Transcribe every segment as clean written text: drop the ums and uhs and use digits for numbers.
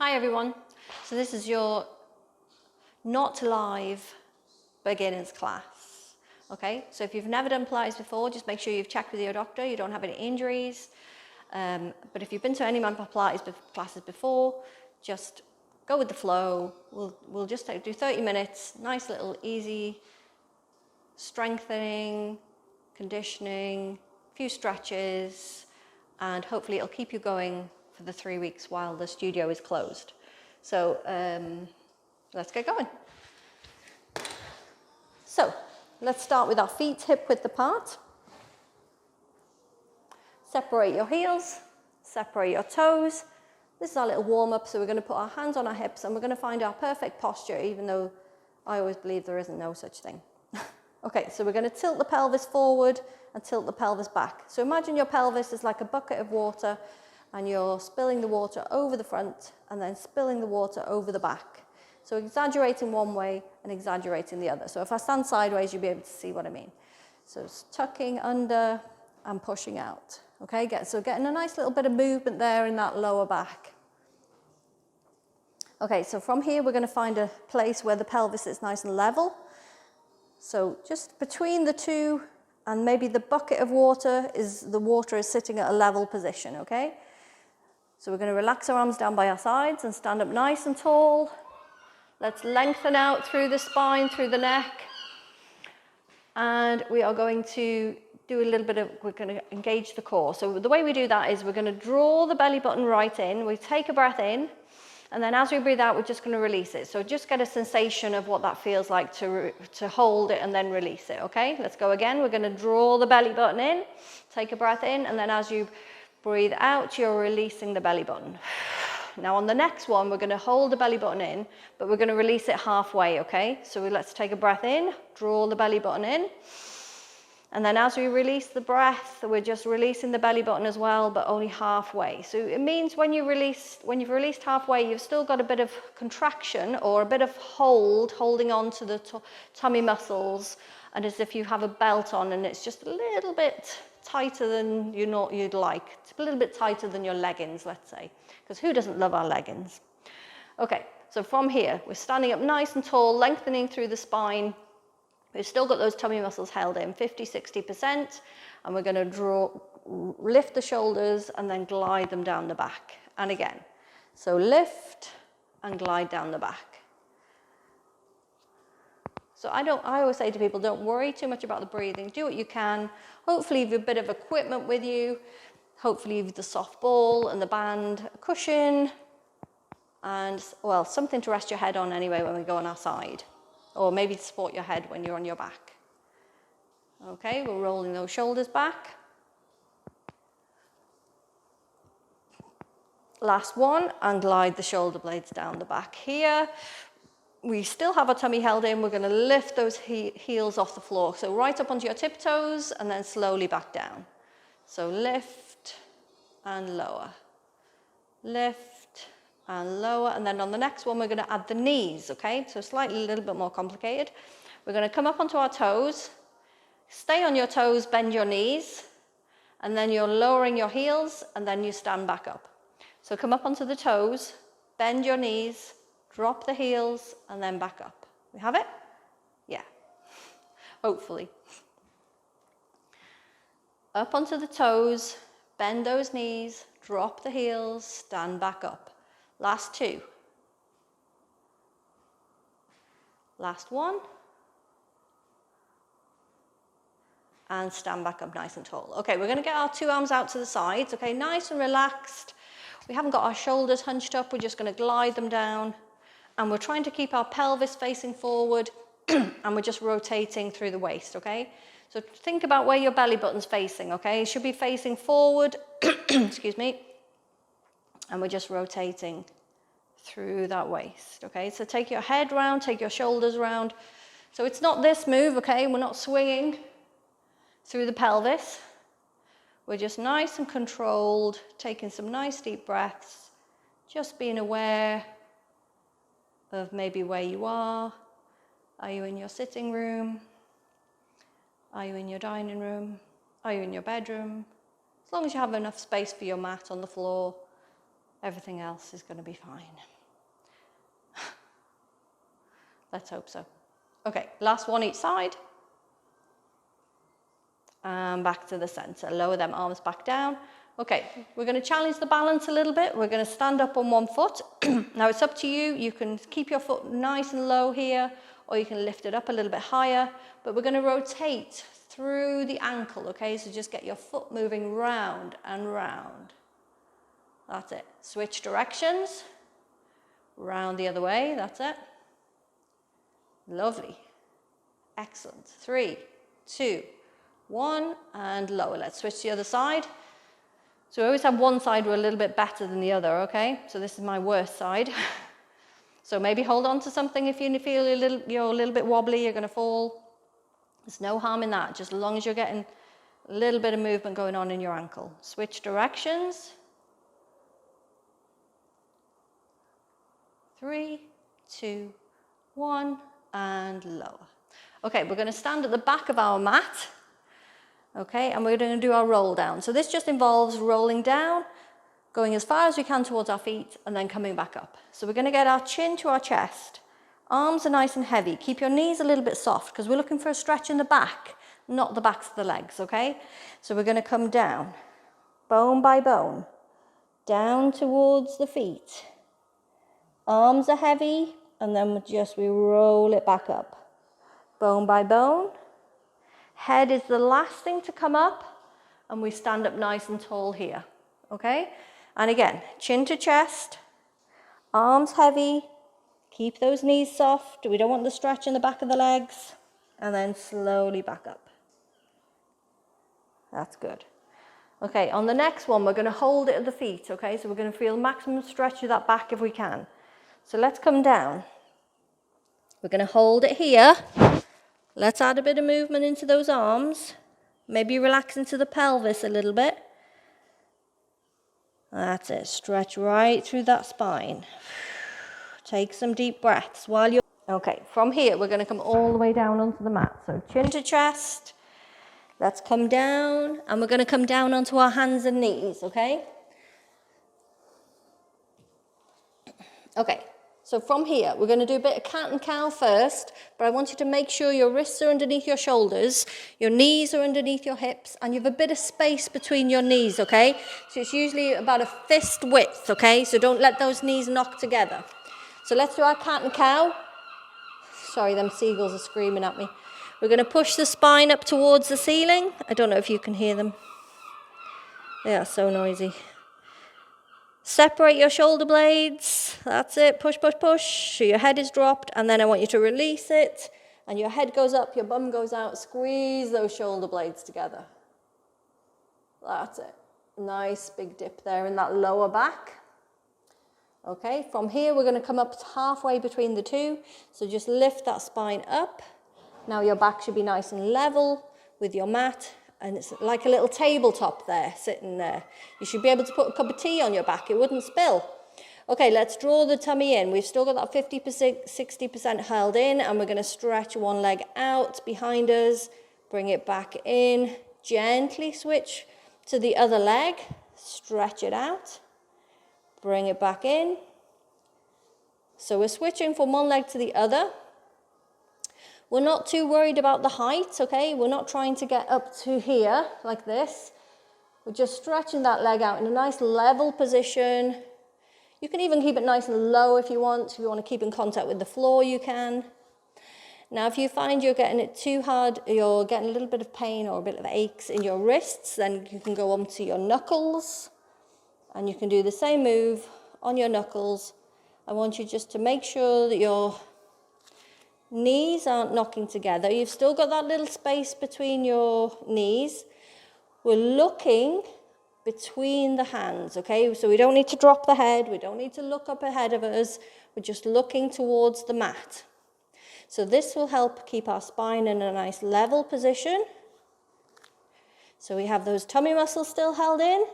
Hi everyone. So this is your not live beginners class. Okay, so if you've never done Pilates before, just make sure you've checked with your doctor, you don't have any injuries. But if you've been to any of my Pilates classes before, just go with the flow. We'll just do 30 minutes, nice little easy strengthening, conditioning, a few stretches, and hopefully it'll keep you going for the 3 weeks while the studio is closed. So let's get going. So let's start with our feet hip width apart. Separate your heels, separate your toes. This is our little warm-up, so we're going to put our hands on our hips and we're going to find our perfect posture, even though I always believe there isn't no such thing. Okay, so we're going to tilt the pelvis forward and tilt the pelvis back. So imagine your pelvis is like a bucket of water and you're spilling the water over the front and then spilling the water over the back. So exaggerating one way and exaggerating the other. So if I stand sideways, you'll be able to see what I mean. So it's tucking under and pushing out. Okay, so getting a nice little bit of movement there in that lower back. Okay, so from here we're going to find a place where the pelvis is nice and level. So just between the two and maybe the bucket of water the water is sitting at a level position, okay? So we're going to relax our arms down by our sides and stand up nice and tall. Let's lengthen out through the spine, through the neck. And we are going to do a little bit of, we're going to engage the core. So the way we do that is we're going to draw the belly button right in. We take a breath in. And then as we breathe out, we're just going to release it. So just get a sensation of what that feels like to hold it and then release it, okay? Let's go again. We're going to draw the belly button in, take a breath in, and then as you breathe out, you're releasing the belly button. Now on the next one, we're going to hold the belly button in, but we're going to release it halfway, okay? So let's take a breath in, draw the belly button in. And then as we release the breath, we're just releasing the belly button as well, but only halfway. So it means when you've released halfway, you've still got a bit of contraction or a bit of holding on to the tummy muscles, and as if you have a belt on and it's just a little bit tighter than you'd like. It's a little bit tighter than your leggings, let's say, because who doesn't love our leggings? Okay, so from here, we're standing up nice and tall, lengthening through the spine. We've still got those tummy muscles held in, 50–60%, and we're going to lift the shoulders and then glide them down the back. And again, so lift and glide down the back. So I always say to people, don't worry too much about the breathing. Do what you can. Hopefully you've a bit of equipment with you. Hopefully you've the soft ball and the band, a cushion, and, well, something to rest your head on anyway when we go on our side. Or maybe to support your head when you're on your back. Okay, we're rolling those shoulders back. Last one, and glide the shoulder blades down the back here. We still have our tummy held in. We're going to lift those heels off the floor. So right up onto your tiptoes and then slowly back down. So lift and lower. Lift and lower, and then on the next one we're going to add the knees, okay? So slightly a little bit more complicated. We're going to come up onto our toes, stay on your toes, bend your knees, and then you're lowering your heels, and then you stand back up. So come up onto the toes, bend your knees, drop the heels, and then back up. We have it? Yeah, hopefully. Up onto the toes, bend those knees, drop the heels, stand back up. Last two. Last one. And stand back up nice and tall. Okay, we're going to get our two arms out to the sides, okay, nice and relaxed. We haven't got our shoulders hunched up, we're just going to glide them down. And we're trying to keep our pelvis facing forward, and we're just rotating through the waist, okay? So think about where your belly button's facing, okay? It should be facing forward, excuse me. And we're just rotating through that waist, okay? So take your head round, take your shoulders round. So it's not this move, okay? We're not swinging through the pelvis. We're just nice and controlled, taking some nice deep breaths, just being aware of maybe where you are. Are you in your sitting room? Are you in your dining room? Are you in your bedroom? As long as you have enough space for your mat on the floor, Everything else is going to be fine. Let's hope so. Okay, last one each side. And back to the center. Lower them arms back down. Okay, we're going to challenge the balance a little bit. We're going to stand up on one foot. Now it's up to you. You can keep your foot nice and low here, or you can lift it up a little bit higher. But we're going to rotate through the ankle, okay? So just get your foot moving round and round. That's it. Switch directions. Round the other way. That's it. Lovely. Excellent. 3, 2, 1, and lower. Let's switch to the other side. So we always have one side we're a little bit better than the other, okay? So this is my worst side. So maybe hold on to something if you feel you're a little bit wobbly, you're going to fall. There's no harm in that, just as long as you're getting a little bit of movement going on in your ankle. Switch directions. 3, 2, 1, and lower. Okay, we're going to stand at the back of our mat. Okay, and we're going to do our roll down. So this just involves rolling down, going as far as we can towards our feet, and then coming back up. So we're going to get our chin to our chest. Arms are nice and heavy. Keep your knees a little bit soft, because we're looking for a stretch in the back, not the backs of the legs, okay? So we're going to come down, bone by bone, down towards the feet. Arms are heavy, and then we roll it back up. Bone by bone. Head is the last thing to come up, and we stand up nice and tall here, okay? And again, chin to chest, arms heavy, keep those knees soft. We don't want the stretch in the back of the legs, and then slowly back up. That's good. Okay, on the next one, we're gonna hold it at the feet, okay? So we're gonna feel maximum stretch of that back if we can. So let's come down. We're gonna hold it here. Let's add a bit of movement into those arms. Maybe relax into the pelvis a little bit. That's it. Stretch right through that spine. Take some deep breaths while you're... Okay, from here, we're going to come all the way down onto the mat. So chin to chest. Let's come down. And we're going to come down onto our hands and knees, okay? Okay. So from here, we're going to do a bit of cat and cow first, but I want you to make sure your wrists are underneath your shoulders, your knees are underneath your hips, and you have a bit of space between your knees, okay? So it's usually about a fist width, okay? So don't let those knees knock together. So let's do our cat and cow. Sorry, them seagulls are screaming at me. We're going to push the spine up towards the ceiling. I don't know if you can hear them. They are so noisy. Separate your shoulder blades. That's it. Push, push, push. So your head is dropped, and then I want you to release it, and your head goes up, your bum goes out. Squeeze those shoulder blades together. That's it. Nice big dip there in that lower back. Okay, from here we're going to come up halfway between the two. So just lift that spine up. Now your back should be nice and level with your mat. And it's like a little tabletop there, sitting there. You should be able to put a cup of tea on your back. It wouldn't spill. Okay, let's draw the tummy in. We've still got that 50%, 60% held in, and we're going to stretch one leg out behind us. Bring it back in. Gently switch to the other leg. Stretch it out. Bring it back in. So we're switching from one leg to the other. We're not too worried about the height, okay? We're not trying to get up to here like this. We're just stretching that leg out in a nice level position. You can even keep it nice and low if you want. If you want to keep in contact with the floor, you can. Now, if you find you're getting it too hard, you're getting a little bit of pain or a bit of aches in your wrists, then you can go onto your knuckles. And you can do the same move on your knuckles. I want you just to make sure that your knees aren't knocking together. You've still got that little space between your knees. We're looking between the hands, okay? So we don't need to drop the head. We don't need to look up ahead of us. We're just looking towards the mat. So this will help keep our spine in a nice level position. So we have those tummy muscles still held in.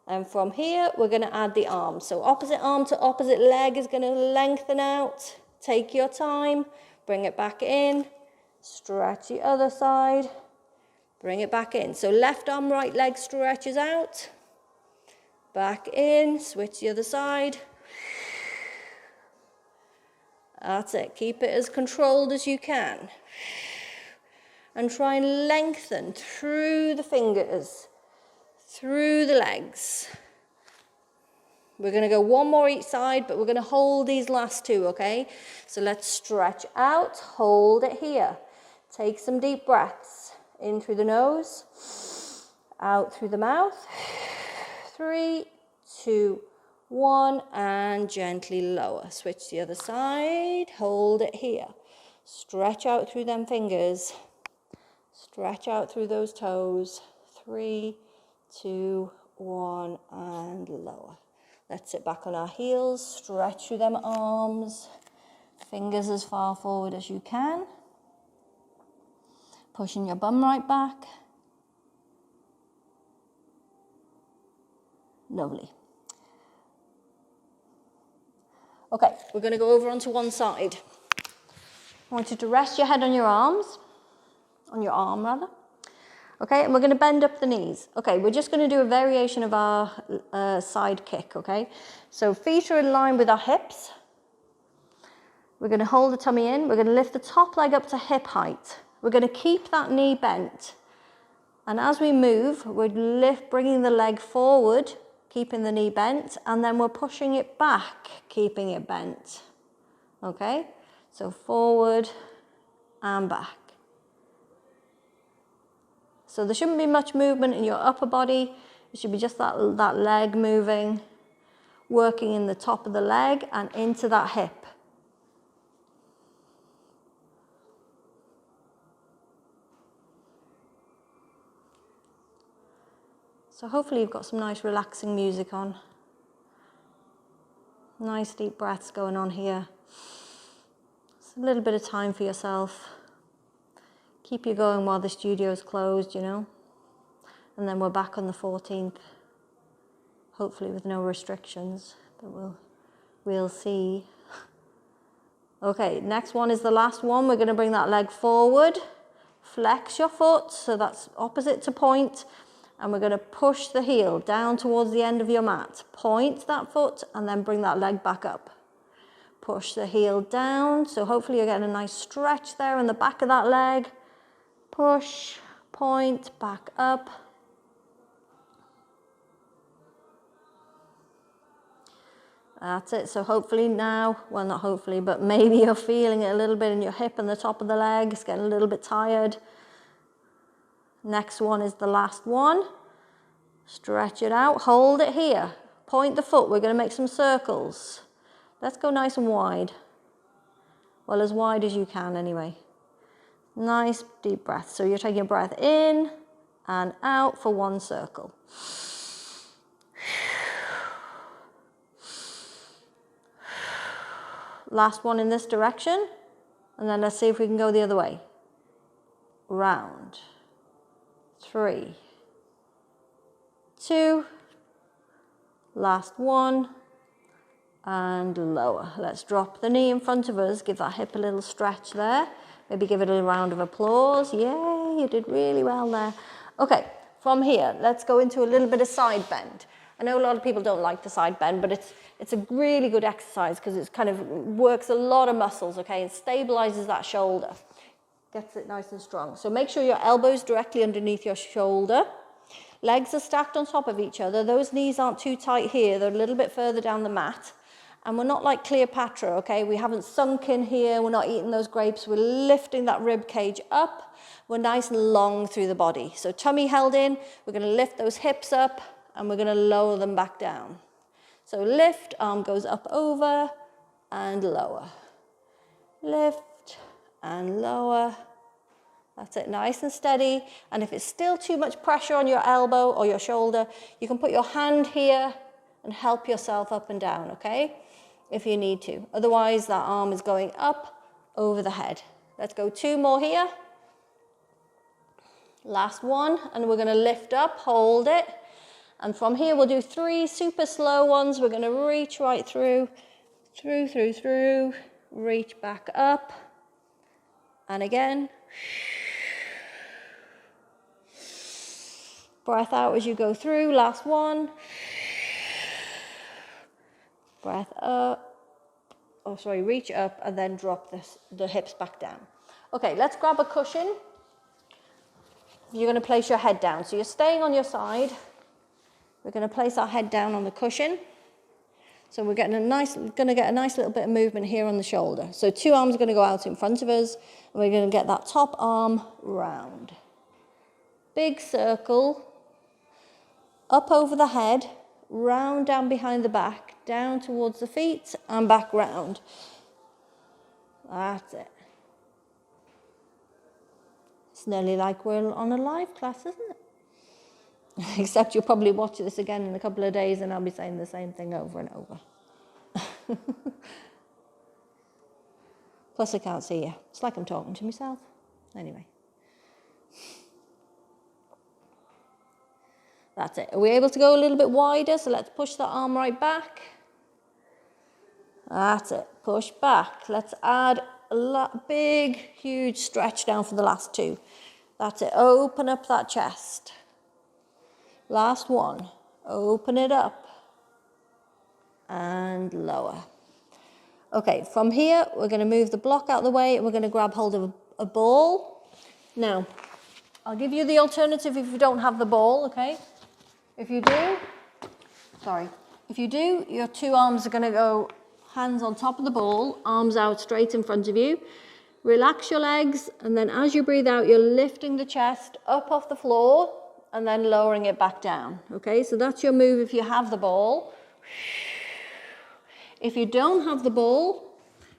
And from here, we're going to add the arms. So opposite arm to opposite leg is going to lengthen out. Take your time, bring it back in, stretch the other side, bring it back in. So left arm, right leg stretches out, back in, switch the other side. That's it, keep it as controlled as you can. And try and lengthen through the fingers, through the legs. We're going to go one more each side, but we're going to hold these last two, okay? So let's stretch out, hold it here. Take some deep breaths. In through the nose, out through the mouth. 3, 2, 1, and gently lower. Switch the other side, hold it here. Stretch out through them fingers. Stretch out through those toes. 3, 2, 1, and lower. Let's sit back on our heels, stretch through them arms, fingers as far forward as you can. Pushing your bum right back. Lovely. Okay, we're going to go over onto one side. I want you to rest your head on your arms, on your arm rather. Okay, and we're going to bend up the knees. Okay, we're just going to do a variation of our side kick, okay? So feet are in line with our hips. We're going to hold the tummy in. We're going to lift the top leg up to hip height. We're going to keep that knee bent. And as we move, we're bringing the leg forward, keeping the knee bent, and then we're pushing it back, keeping it bent. Okay, so forward and back. So there shouldn't be much movement in your upper body. It should be just that leg moving, working in the top of the leg and into that hip. So hopefully you've got some nice relaxing music on. Nice deep breaths going on here. It's a little bit of time for yourself. Keep you going while the studio's closed, you know. And then we're back on the 14th. Hopefully with no restrictions, but we'll see. Okay, next one is the last one. We're going to bring that leg forward. Flex your foot, so that's opposite to point. And we're going to push the heel down towards the end of your mat. Point that foot and then bring that leg back up. Push the heel down, so hopefully you're getting a nice stretch there in the back of that leg. Push, point, back up. That's it, so hopefully now, well not hopefully, but maybe you're feeling it a little bit in your hip and the top of the leg. It's getting a little bit tired. Next one is the last one. Stretch it out, hold it here. Point the foot, we're going to make some circles. Let's go nice and wide. Well, as wide as you can anyway. Nice deep breath. So you're taking a breath in and out for one circle. Last one in this direction. And then let's see if we can go the other way. Round. 3, 2, last one, and lower. Let's drop the knee in front of us, give that hip a little stretch there. Maybe give it a round of applause. Yay, you did really well there. Okay, from here, let's go into a little bit of side bend. I know a lot of people don't like the side bend, but it's a really good exercise because it kind of works a lot of muscles, okay, and stabilizes that shoulder. Gets it nice and strong. So make sure your elbows directly underneath your shoulder. Legs are stacked on top of each other. Those knees aren't too tight here. They're a little bit further down the mat. And we're not like Cleopatra, okay? We haven't sunk in here. We're not eating those grapes. We're lifting that rib cage up. We're nice and long through the body. So tummy held in. We're going to lift those hips up and we're going to lower them back down. So lift, arm goes up over and lower. Lift and lower. That's it, nice and steady. And if it's still too much pressure on your elbow or your shoulder, you can put your hand here and help yourself up and down, okay? If you need to. Otherwise, that arm is going up over the head. Let's go 2 more here. Last one, and we're gonna lift up, hold it. And from here, we'll do 3 super slow ones. We're gonna reach right through, reach back up. And again. Breath out as you go through, last one. Breath up. Oh, sorry, reach up and then drop the hips back down. Okay, let's grab a cushion. You're going to place your head down. So you're staying on your side. We're going to place our head down on the cushion. So we're going to get a nice little bit of movement here on the shoulder. So 2 arms are going to go out in front of us, and we're going to get that top arm round. Big circle, up over the head, round down behind the back, down towards the feet, and back round. That's it. It's nearly like we're on a live class, isn't it? Except you'll probably watch this again in a couple of days and I'll be saying the same thing over and over. Plus I can't see you. It's like I'm talking to myself. Anyway. That's it. Are we able to go a little bit wider? So let's push the arm right back. That's it. Push back. Let's add a big, huge stretch down for the last 2. That's it. Open up that chest. Last one. Open it up. And lower. Okay, from here, we're going to move the block out of the way and we're going to grab hold of a ball. Now, I'll give you the alternative if you don't have the ball, okay? If you do, your 2 arms are going to go hands on top of the ball, arms out straight in front of you. Relax your legs, and then as you breathe out, you're lifting the chest up off the floor and then lowering it back down, okay? So that's your move if you have the ball. If you don't have the ball,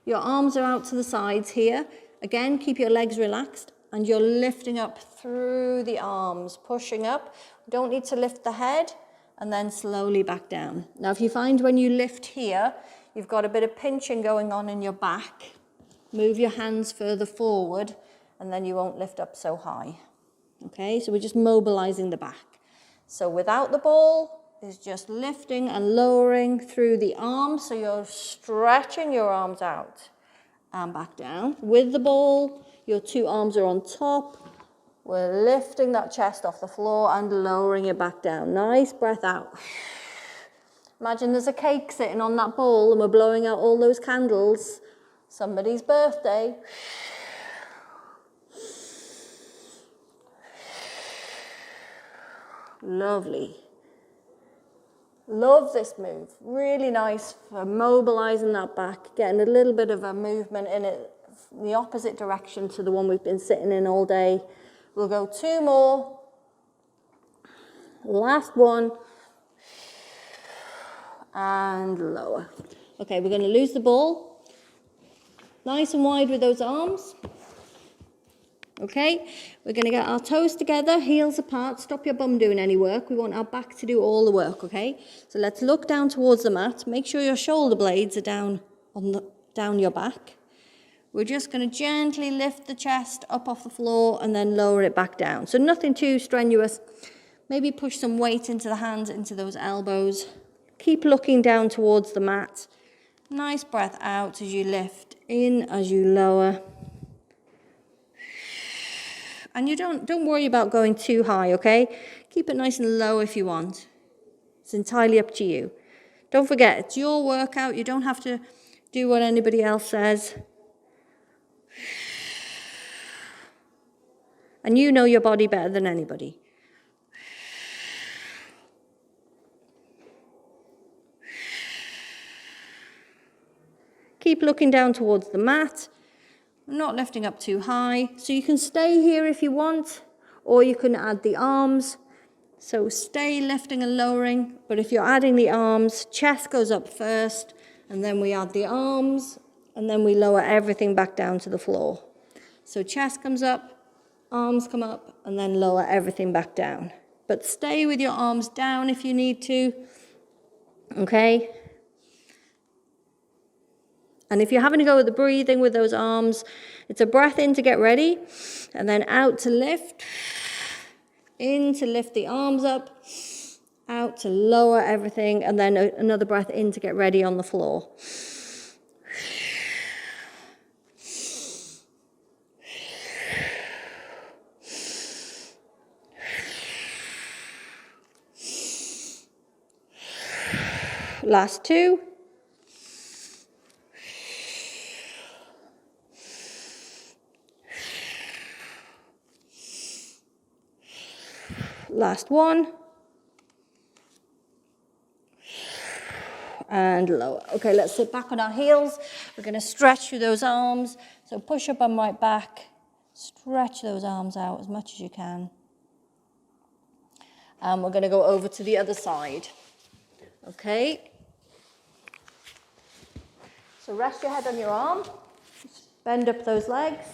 your arms are out to the sides here. Again, keep your legs relaxed, and you're lifting up through the arms, pushing up. Don't need to lift the head, and then slowly back down. Now, if you find when you lift here, you've got a bit of pinching going on in your back, move your hands further forward, and then you won't lift up so high. Okay, so we're just mobilizing the back. So without the ball is just lifting and lowering through the arms, so you're stretching your arms out and back down. With the ball, your 2 arms are on top. We're lifting that chest off the floor and lowering it back down. Nice breath out. Imagine there's a cake sitting on that bowl and we're blowing out all those candles. Somebody's birthday. Lovely. Love this move. Really nice for mobilizing that back, getting a little bit of a movement in it, the opposite direction to the one we've been sitting in all day. We'll go 2 more. Last one. And lower. Okay, we're going to lose the ball. Nice and wide with those arms. Okay, we're going to get our toes together, heels apart. Stop your bum doing any work. We want our back to do all the work, okay? So let's look down towards the mat. Make sure your shoulder blades are down your back. We're just going to gently lift the chest up off the floor and then lower it back down. So nothing too strenuous. Maybe push some weight into the hands, into those elbows. Keep looking down towards the mat. Nice breath out as you lift in, as you lower. And you don't worry about going too high, okay? Keep it nice and low if you want. It's entirely up to you. Don't forget, it's your workout. You don't have to do what anybody else says. And you know your body better than anybody. Keep looking down towards the mat. I'm not lifting up too high. So you can stay here if you want, or you can add the arms. So stay lifting and lowering, but if you're adding the arms, chest goes up first, and then we add the arms, and then we lower everything back down to the floor. So chest comes up, arms come up, and then lower everything back down. But stay with your arms down if you need to, okay? And if you're having to go with the breathing with those arms, it's a breath in to get ready, and then out to lift, in to lift the arms up, out to lower everything, and then another breath in to get ready on the floor. Last 2. last one. And lower. Okay, let's sit back on our heels. We're going to stretch through those arms. So push up and right back. Stretch those arms out as much as you can. And we're going to go over to the other side. Okay. So rest your head on your arm. Bend up those legs.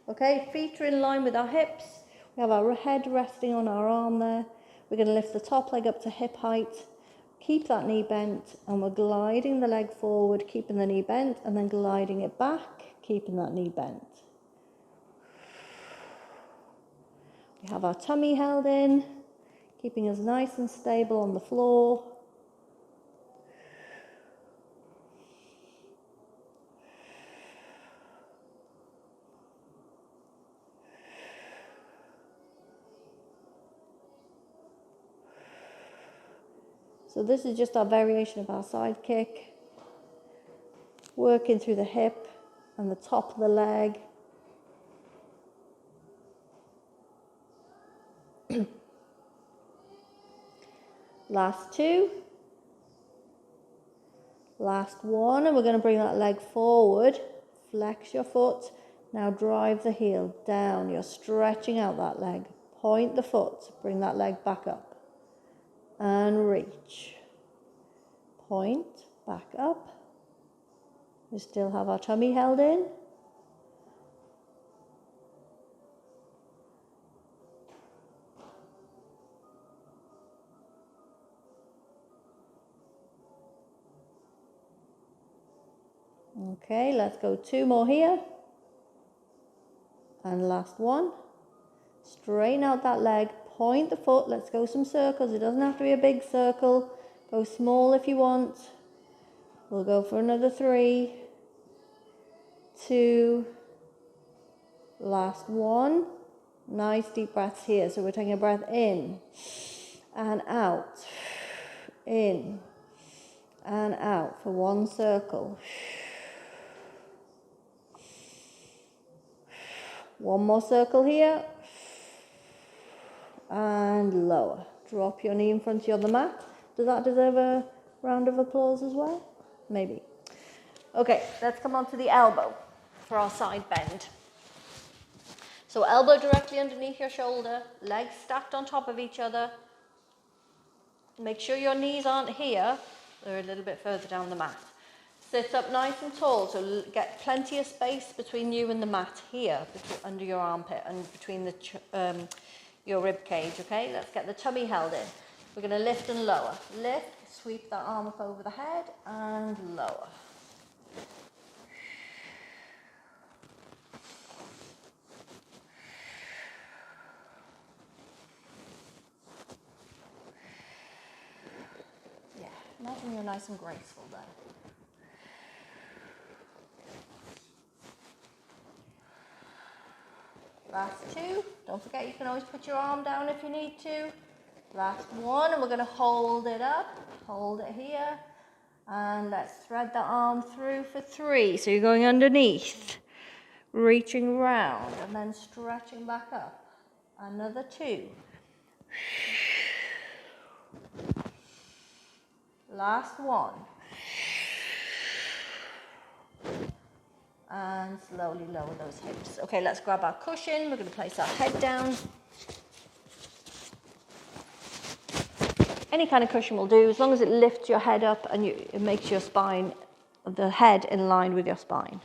Okay, feet are in line with our hips. We have our head resting on our arm there. We're going to lift the top leg up to hip height. Keep that knee bent, and we're gliding the leg forward, keeping the knee bent, and then gliding it back, keeping that knee bent. We have our tummy held in, keeping us nice and stable on the floor. So this is just our variation of our side kick. Working through the hip and the top of the leg. Last two. Last one, and we're going to bring that leg forward. Flex your foot. Now drive the heel down. You're stretching out that leg. Point the foot. Bring that leg back up. And reach. Point, back up. We still have our tummy held in. Okay, let's go two more here. And last one. Straighten out that leg, point the foot. Let's go some circles. It doesn't have to be a big circle. Go small if you want. We'll go for another 3, 2, last one. Nice deep breaths here. So we're taking a breath in and out, in and out for one circle. One more circle here. And lower. Drop your knee in front of you on the mat. Does that deserve a round of applause as well? Maybe. Okay, let's come on to the elbow for our side bend. So elbow directly underneath your shoulder, legs stacked on top of each other. Make sure your knees aren't here. They're a little bit further down the mat. Sit up nice and tall, so get plenty of space between you and the mat here, under your armpit and between your rib cage, okay? Let's get the tummy held in. We're going to lift and lower. Lift, sweep that arm up over the head and lower. Yeah, imagine you're nice and graceful there. Last two. Don't forget you can always put your arm down if you need to. Last one, and we're going to hold it up. Hold it here. And let's thread the arm through for 3. So you're going underneath, reaching round, and then stretching back up. Another 2. Last one. And slowly lower those hips. Okay, let's grab our cushion. We're going to place our head down. Any kind of cushion will do, as long as it lifts your head up and it makes your spine, the head in line with your spine.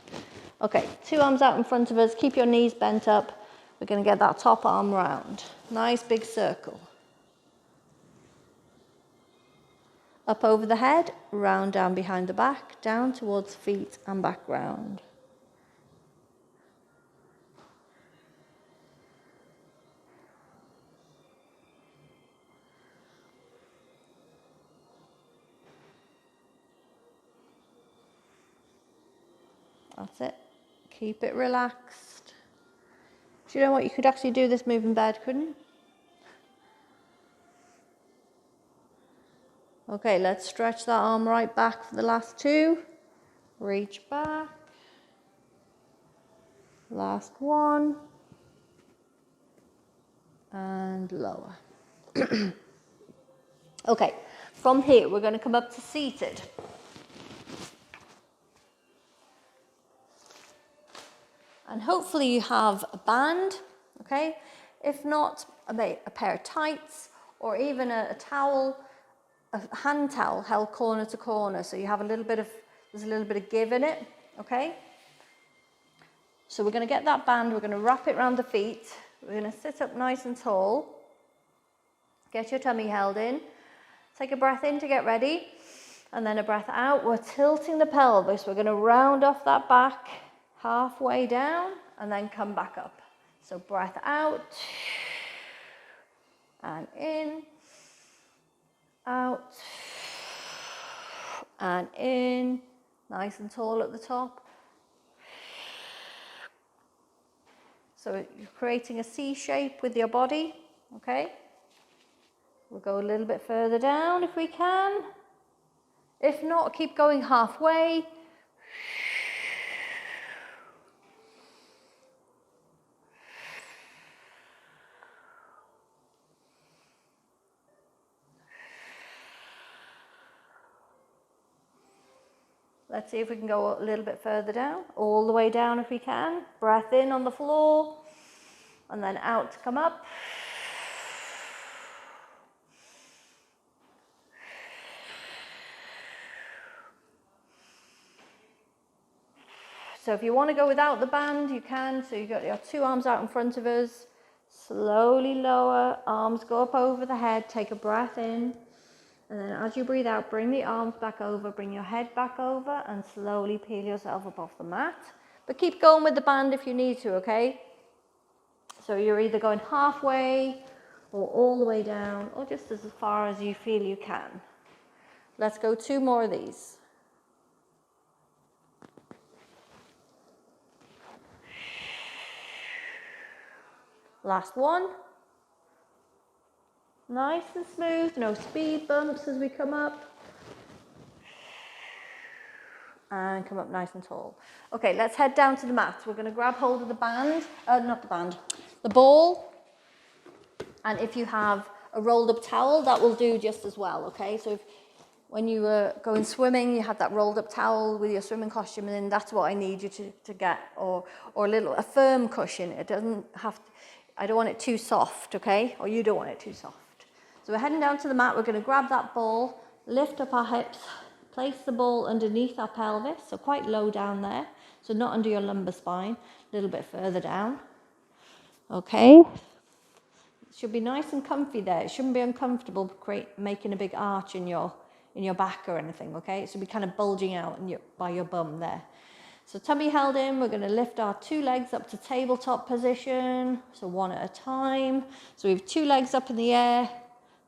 Okay, 2 arms out in front of us. Keep your knees bent up. We're going to get that top arm round. Nice big circle. Up over the head, round down behind the back, down towards feet and back round. That's it. Keep it relaxed. Do you know what? You could actually do this move in bed, couldn't you? Okay, let's stretch that arm right back for the last 2. Reach back. Last one. and lower. Okay, from here we're going to come up to seated. And hopefully you have a band, okay? If not, a pair of tights or even a towel, a hand towel held corner to corner, so you have there's a little bit of give in it, okay? So we're going to get that band, we're going to wrap it around the feet, we're going to sit up nice and tall, get your tummy held in, take a breath in to get ready, and then a breath out. We're tilting the pelvis, we're going to round off that back, halfway down, and then come back up. So breath out, and in, out, and in, nice and tall at the top. So you're creating a C shape with your body, okay? We'll go a little bit further down if we can. If not, keep going halfway. Let's see if we can go a little bit further down, all the way down if we can. Breath in on the floor, and then out to come up. So if you want to go without the band, you can. So you've got your two arms out in front of us. Slowly lower, arms go up over the head, take a breath in. And then as you breathe out, bring the arms back over, bring your head back over, and slowly peel yourself up off the mat. But keep going with the band if you need to, okay? So you're either going halfway, or all the way down, or just as far as you feel you can. Let's go 2 more of these. Last one. Nice and smooth, no speed bumps as we come up. And come up nice and tall. Okay, let's head down to the mat. We're going to grab hold of the band, the ball. And if you have a rolled up towel, that will do just as well, okay? So when you were going swimming, you had that rolled up towel with your swimming costume, and then that's what I need you to get, or a firm cushion. It doesn't have to, I don't want it too soft, okay? Or you don't want it too soft. So we're heading down to the mat. We're going to grab that ball, lift up our hips, place the ball underneath our pelvis, so quite low down there. So not under your lumbar spine, a little bit further down. Okay. It should be nice and comfy there. It shouldn't be uncomfortable making a big arch in your back or anything, okay? It should be kind of bulging out by your bum there. So tummy held in, we're going to lift our 2 legs up to tabletop position, so one at a time. So we have 2 legs up in the air.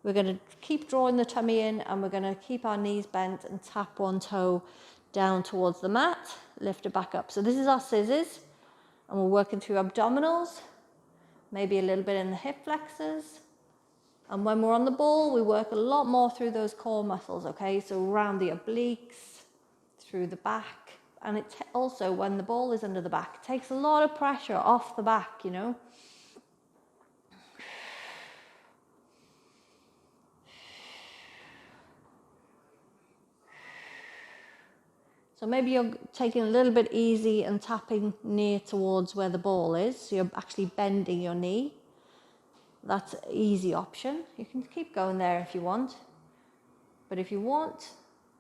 We're going to keep drawing the tummy in, and we're going to keep our knees bent and tap one toe down towards the mat, lift it back up. So this is our scissors, and we're working through abdominals, maybe a little bit in the hip flexors. And when we're on the ball, we work a lot more through those core muscles, okay? So around the obliques, through the back. And it also, when the ball is under the back, it takes a lot of pressure off the back, you know? So maybe you're taking a little bit easy and tapping near towards where the ball is. So you're actually bending your knee. That's an easy option. You can keep going there if you want. But if you want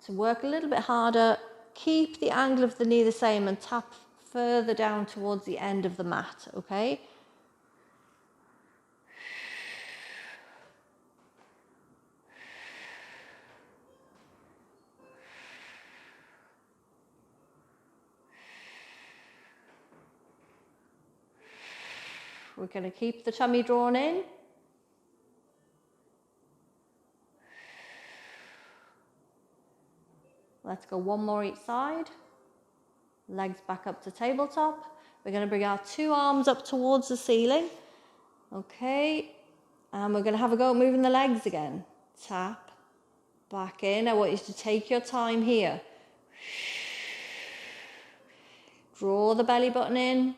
to work a little bit harder, keep the angle of the knee the same and tap further down towards the end of the mat, okay? We're going to keep the tummy drawn in. Let's go 1 more each side. Legs back up to tabletop. We're going to bring our 2 arms up towards the ceiling. Okay. And we're going to have a go at moving the legs again. Tap. Back in. I want you to take your time here. Draw the belly button in.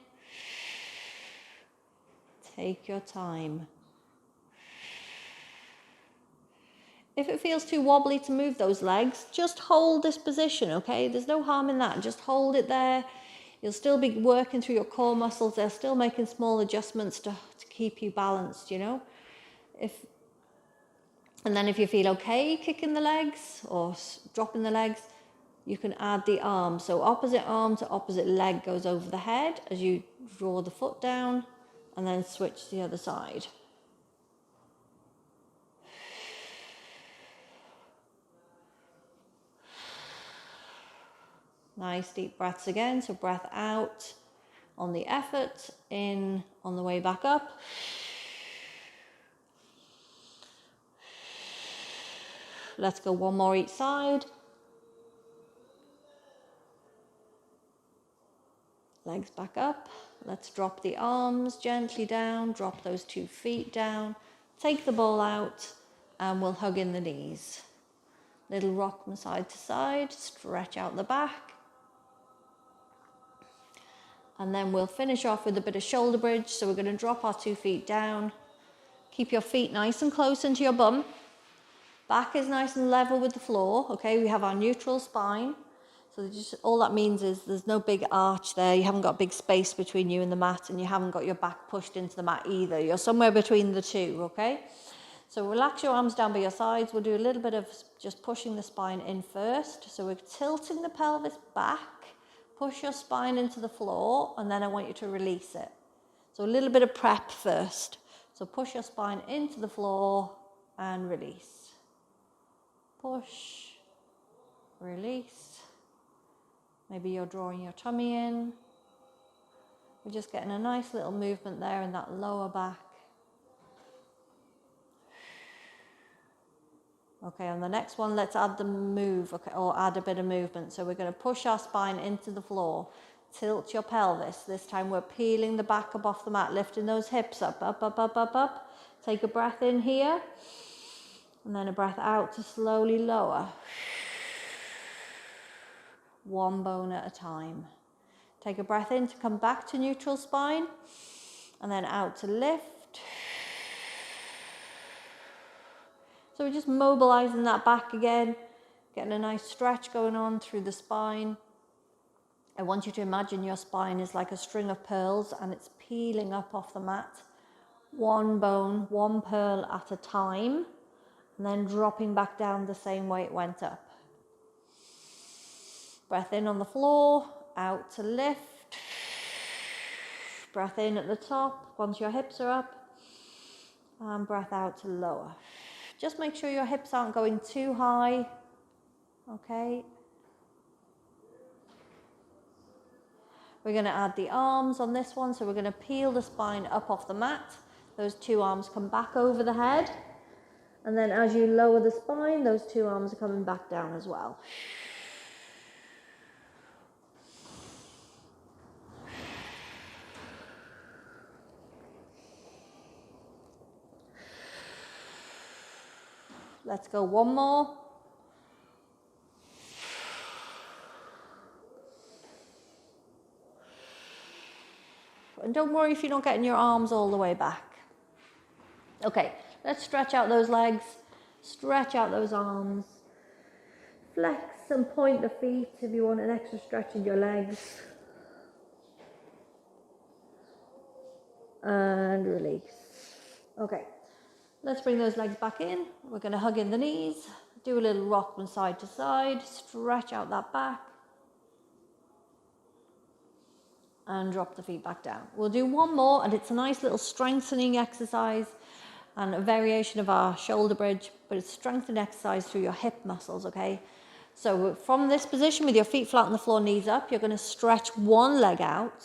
Take your time. If it feels too wobbly to move those legs, just hold this position, okay? There's no harm in that. Just hold it there. You'll still be working through your core muscles. They're still making small adjustments to keep you balanced, you know? And then if you feel okay kicking the legs or dropping the legs, you can add the arm. So opposite arm to opposite leg goes over the head as you draw the foot down, and then switch to the other side. Nice deep breaths again. So breath out on the effort, in on the way back up. Let's go one more each side. Legs back up. Let's drop the arms gently down. Drop those 2 feet down. Take the ball out and we'll hug in the knees. Little rock from side to side. Stretch out the back. And then we'll finish off with a bit of shoulder bridge. So we're going to drop our 2 feet down. Keep your feet nice and close into your bum. Back is nice and level with the floor. Okay, we have our neutral spine. So just all that means is there's no big arch there. You haven't got big space between you and the mat, and you haven't got your back pushed into the mat either. You're somewhere between the two, okay? So relax your arms down by your sides. We'll do a little bit of just pushing the spine in first. So we're tilting the pelvis back. Push your spine into the floor, and then I want you to release it. So a little bit of prep first. So push your spine into the floor and release. Push, release. Maybe you're drawing your tummy in. We're just getting a nice little movement there in that lower back. Okay, on the next one, let's add the move, okay, or add a bit of movement. So we're going to push our spine into the floor. Tilt your pelvis. This time we're peeling the back up off the mat, lifting those hips up, up, up, up, up, up. Take a breath in here. And then a breath out to slowly lower. One bone at a time. Take a breath in to come back to neutral spine. And then out to lift. So we're just mobilizing that back again. Getting a nice stretch going on through the spine. I want you to imagine your spine is like a string of pearls and it's peeling up off the mat. One bone, one pearl at a time. And then dropping back down the same way it went up. Breath in on the floor, out to lift. Breath in at the top once your hips are up. And breath out to lower. Just make sure your hips aren't going too high. Okay. We're going to add the arms on this one. So we're going to peel the spine up off the mat. Those 2 arms come back over the head. And then as you lower the spine, those 2 arms are coming back down as well. Let's go one more. And don't worry if you're not getting your arms all the way back. Okay, let's stretch out those legs, stretch out those arms, flex and point the feet if you want an extra stretch in your legs. And release. Okay, let's bring those legs back in. We're going to hug in the knees, do a little rock from side to side, stretch out that back. And drop the feet back down. We'll do one more, and it's a nice little strengthening exercise and a variation of our shoulder bridge, but it's strengthening exercise through your hip muscles, okay? So from this position with your feet flat on the floor, knees up, you're going to stretch one leg out.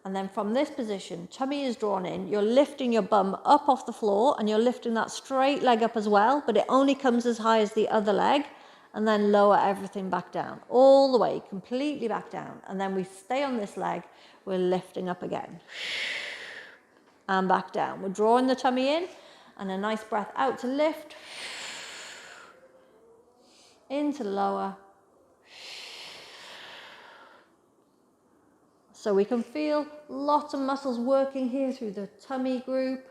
And then from this position, tummy is drawn in, you're lifting your bum up off the floor and you're lifting that straight leg up as well, but it only comes as high as the other leg. And then lower everything back down, all the way, completely back down. And then we stay on this leg, we're lifting up again. And back down. We're drawing the tummy in, and a nice breath out to lift. Into lower. So we can feel lots of muscles working here through the tummy group,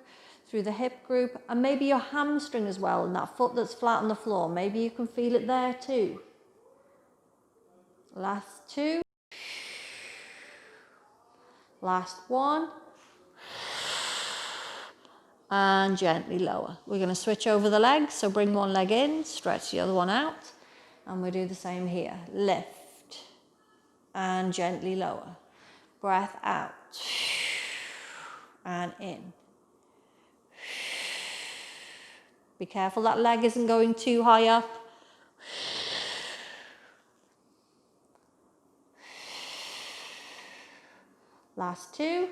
through the hip group, and maybe your hamstring as well, and that foot that's flat on the floor. Maybe you can feel it there too. Last two. Last one. And gently lower. We're going to switch over the legs, so bring one leg in, stretch the other one out, and we'll do the same here. Lift and gently lower. Breath out and in. Be careful that leg isn't going too high up. Last two.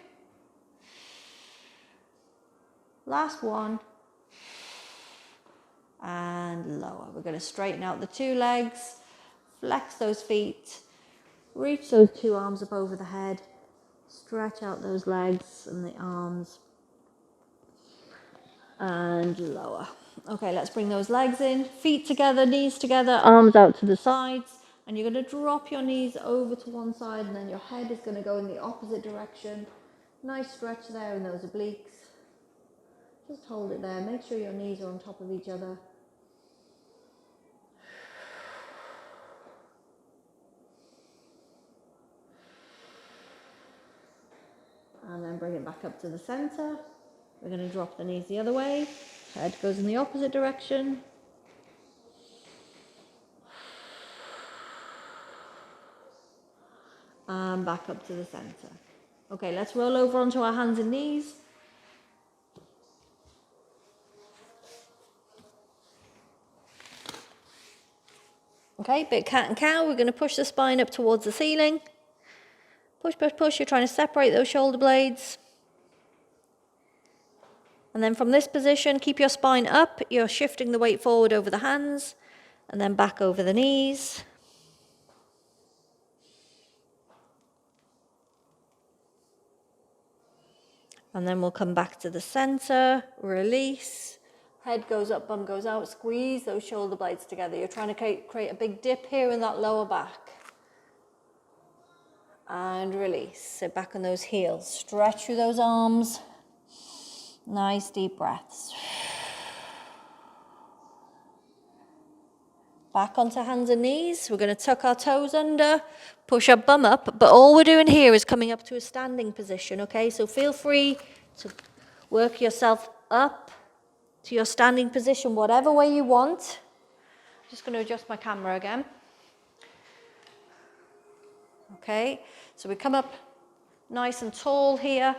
Last one. And lower. We're going to straighten out the two legs, flex those feet, reach those two arms up over the head, stretch out those legs and the arms, and lower. Okay, let's bring those legs in, feet together, knees together, arms out to the sides, and you're going to drop your knees over to one side, and then your head is going to go in the opposite direction. Nice stretch there in those obliques. Just hold it there. Make sure your knees are on top of each other. And then bring it back up to the center. We're going to drop the knees the other way. Head goes in the opposite direction. And back up to the center. Okay, let's roll over onto our hands and knees. Okay, bit cat and cow. We're going to push the spine up towards the ceiling. Push, push, push. You're trying to separate those shoulder blades. And then from this position, keep your spine up. You're shifting the weight forward over the hands and then back over the knees. And then we'll come back to the center, release. Head goes up, bum goes out, squeeze those shoulder blades together. You're trying to create a big dip here in that lower back. And release. Sit back on those heels. Stretch through those arms. Nice deep breaths. Back onto hands and knees. We're going to tuck our toes under, push our bum up. But all we're doing here is coming up to a standing position, okay? So feel free to work yourself up to your standing position, whatever way you want. I'm just going to adjust my camera again. Okay, so we come up nice and tall here.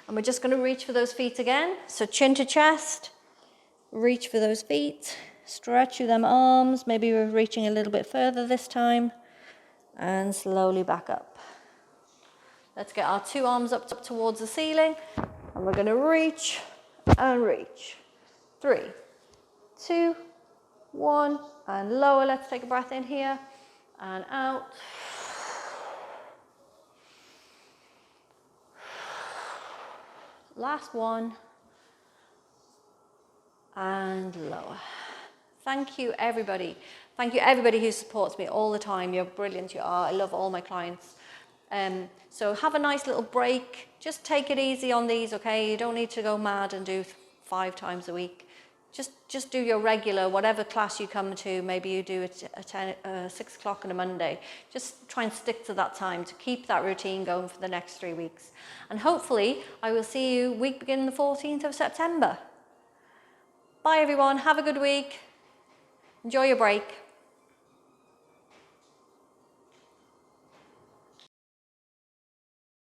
And we're just going to reach for those feet again. So chin to chest, reach for those feet, stretch through them arms. Maybe we're reaching a little bit further this time. And slowly back up. Let's get our two arms up towards the ceiling. And we're going to reach and reach. 3, 2, 1, and lower. Let's take a breath in here and out. Last one. And lower. Thank you, everybody. Thank you, everybody who supports me all the time. You're brilliant, you are. I love all my clients. So have a nice little break. Just take it easy on these, okay? You don't need to go mad and do 5 times a week. Just do your regular, whatever class you come to. Maybe you do it at 6 o'clock on a Monday. Just try and stick to that time to keep that routine going for the next 3 weeks. And hopefully, I will see you week beginning the 14th of September. Bye, everyone. Have a good week. Enjoy your break.